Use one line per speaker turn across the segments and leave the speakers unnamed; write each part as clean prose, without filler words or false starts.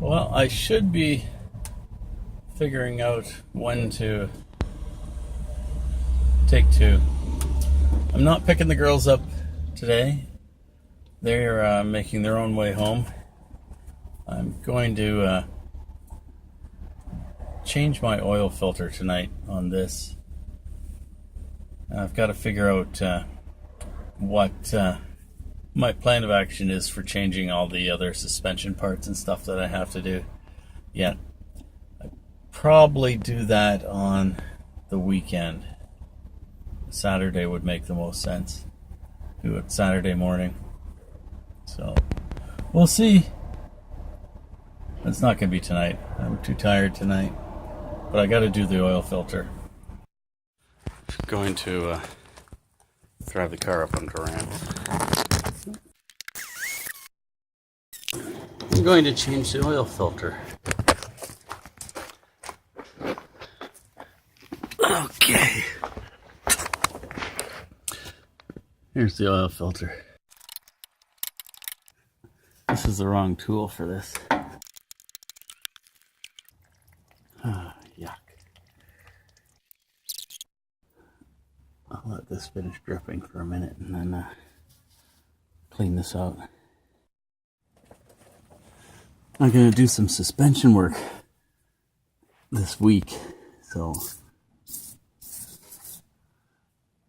Well, I should be figuring out when to take two. I'm not picking the girls up today. They're making their own way home. I'm going to change my oil filter tonight on this. I've got to figure out what my plan of action is for changing all the other suspension parts and stuff that I have to do. Yeah, I'd probably do that on the weekend. Saturday would make the most sense. Do it Saturday morning. So, we'll see. It's not going to be tonight. I'm too tired tonight. But I got to do the oil filter. Going to drive the car up on Durant. I'm going to change the oil filter. Okay. Here's the oil filter. This is the wrong tool for this. Yuck. I'll let this finish dripping for a minute and then clean this out. I'm going to do some suspension work this week, so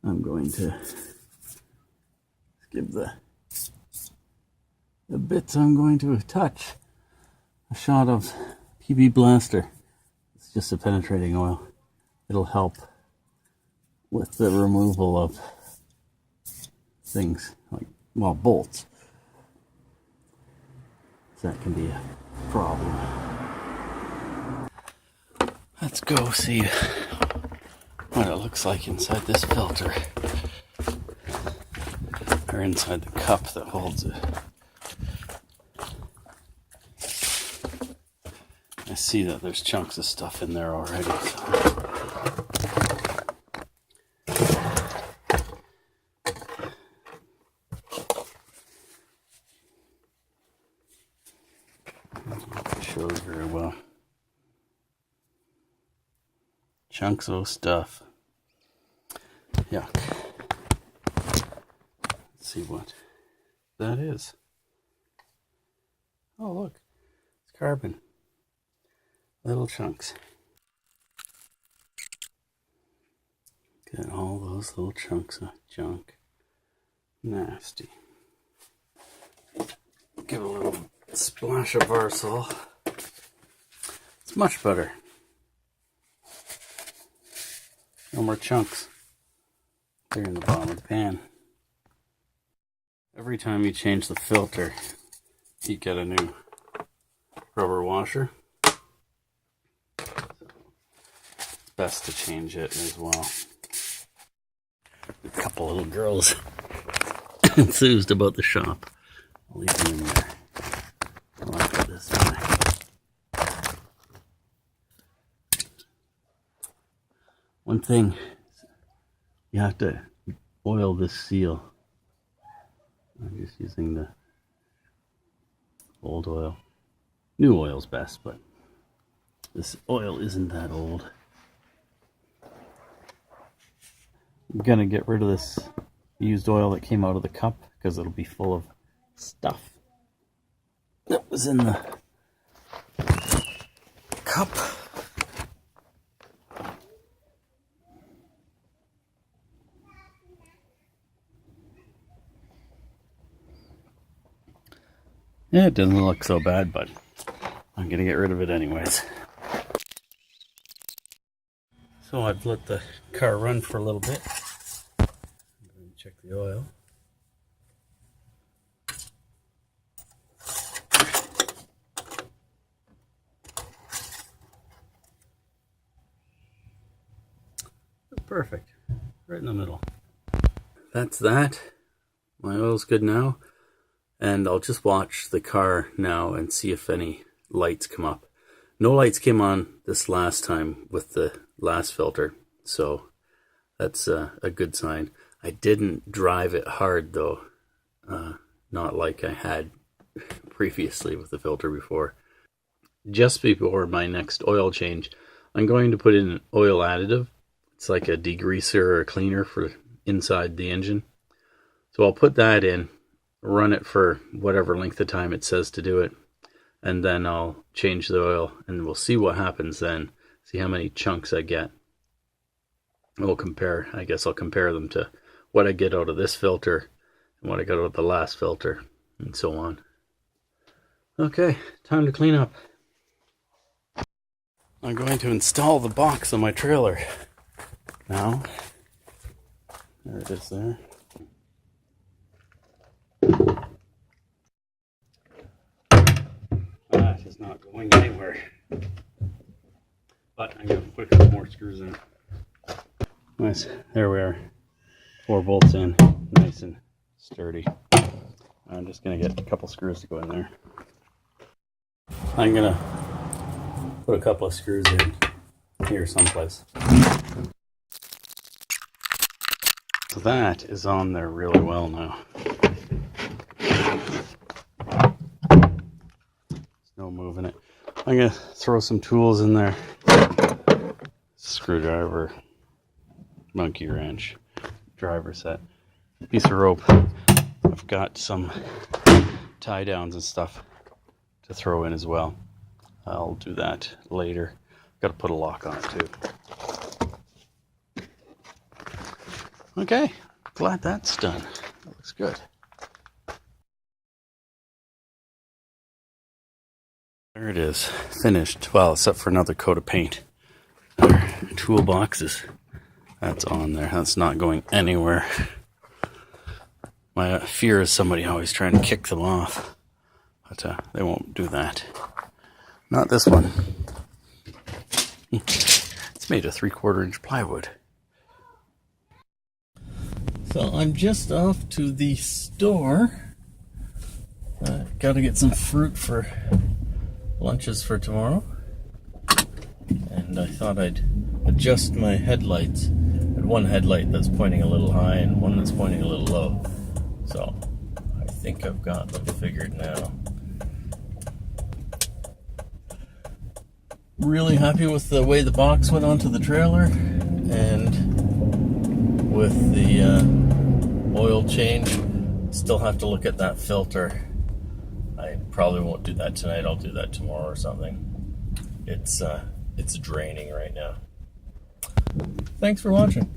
I'm going to give the bits I'm going to touch a shot of PB Blaster. It's just a penetrating oil. It'll help with the removal of things like, well, bolts. So that can be a problem. Let's go see what it looks like inside this filter, or inside the cup that holds it. I see that there's chunks of stuff in there already. Shows very well. Chunks of stuff. Yuck. Let's see what that is. Oh, look. It's carbon. Little chunks. Got all those little chunks of junk. Nasty. Give a little splash of Varsol. It's much better. No more chunks. They're in the bottom of the pan. Every time you change the filter, you get a new rubber washer. Best to change it as well. A couple little girls enthused about the shop. I'll leave them in there. I'll put this back. One thing, you have to oil this seal. I'm just using the old oil. New oil's best, but this oil isn't that old. I'm gonna get rid of this used oil that came out of the cup because it'll be full of stuff that was in the cup. Yeah, it doesn't look so bad, but I'm gonna get rid of it anyways. So I've let the car run for a little bit. I'm going to check the oil. Perfect. Right in the middle. That's that. My oil's good now. And I'll just watch the car now and see if any lights come up. No lights came on this last time with the last filter, so that's a good sign. I didn't drive it hard though, not like I had previously with the filter before. just before my next oil change, I'm going to put in an oil additive. It's like a degreaser or a cleaner for inside the engine. So I'll put that in, run it for whatever length of time it says to do it, and then I'll change the oil, and we'll see what happens then, see how many chunks I get. We'll compare, I guess I'll compare them to what I get out of this filter and what I got out of the last filter, and so on. Okay, time to clean up. I'm going to install the box on my trailer now. There it is there. That is not going anywhere. But I'm going to put a couple more screws in. Nice, there we are. 4 bolts in, nice and sturdy. I'm just going to get a couple screws to go in there. I'm going to put a couple of screws in here someplace. So that is on there really well now. There's no moving it. I'm going to throw some tools in there. Screwdriver, monkey wrench, driver set, piece of rope. I've got some tie downs and stuff to throw in as well. I'll do that later. Got to put a lock on it too. Okay, glad that's done. That looks good. There it is, finished. Well, except for another coat of paint. Our toolboxes. That's on there. That's not going anywhere. My fear is somebody always trying to kick them off. But they won't do that. Not this one. It's made of 3/4 inch plywood. So I'm just off to the store. Got to get some fruit for lunches for tomorrow. And I thought I'd adjust my headlights. I had one headlight that's pointing a little high and one that's pointing a little low. So I think I've got them figured now. Really happy with the way the box went onto the trailer and with the oil change. Still have to look at that filter. I probably won't do that tonight. I'll do that tomorrow or something. It's draining right now. Thanks for watching.